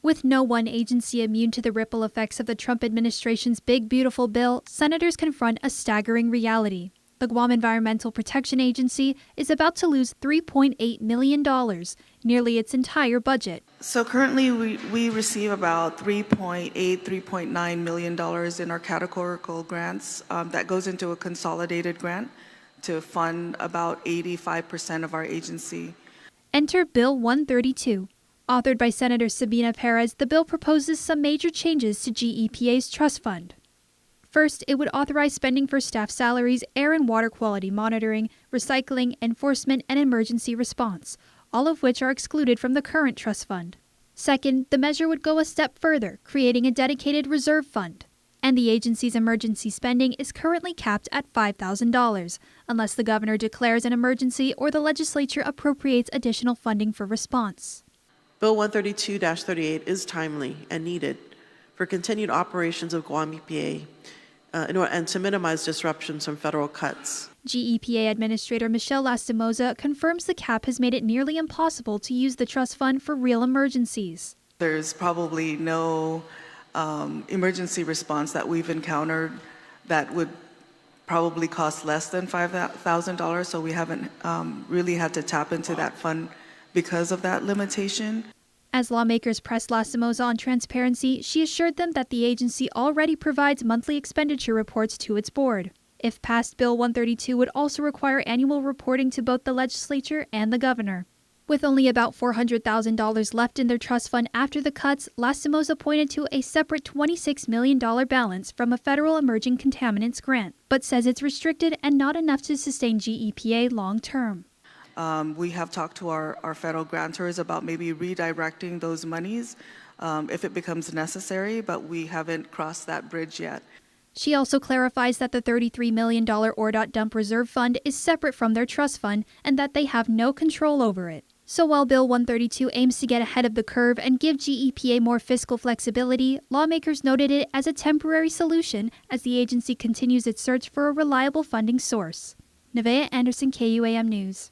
With no one agency immune to the ripple effects of the Trump administration's Big Beautiful Bill, senators confront a staggering reality. The Guam Environmental Protection Agency is about to lose $3.8 million, nearly its entire budget. So currently we receive about $3.9 million in our categorical grants. That goes into a consolidated grant to fund about 85% of our agency. Enter Bill 132. Authored by Senator Sabina Perez, the bill proposes some major changes to GEPA's trust fund. First, it would authorize spending for staff salaries, air and water quality monitoring, recycling, enforcement, and emergency response, all of which are excluded from the current trust fund. Second, the measure would go a step further, creating a dedicated reserve fund. And the agency's emergency spending is currently capped at $5,000, unless the governor declares an emergency or the legislature appropriates additional funding for response. Bill 132-38 is timely and needed for continued operations of Guam EPA and to minimize disruptions from federal cuts. GEPA Administrator Michelle Lastimoza confirms the cap has made it nearly impossible to use the trust fund for real emergencies. There's probably no emergency response that we've encountered that would probably cost less than $5,000, so we haven't really had to tap into that fund because of that limitation. As lawmakers pressed Lastimoza on transparency, she assured them that the agency already provides monthly expenditure reports to its board. If passed, Bill 132 would also require annual reporting to both the legislature and the governor. With only about $400,000 left in their trust fund after the cuts, Lastimoza pointed to a separate $26 million balance from a federal emerging contaminants grant, but says it's restricted and not enough to sustain GEPA long term. We have talked to our federal grantors about maybe redirecting those monies if it becomes necessary, but we haven't crossed that bridge yet. She also clarifies that the $33 million ORDOT dump reserve fund is separate from their trust fund and that they have no control over it. So while Bill 132 aims to get ahead of the curve and give GEPA more fiscal flexibility, lawmakers noted it as a temporary solution as the agency continues its search for a reliable funding source. Nevaeh Anderson, KUAM News.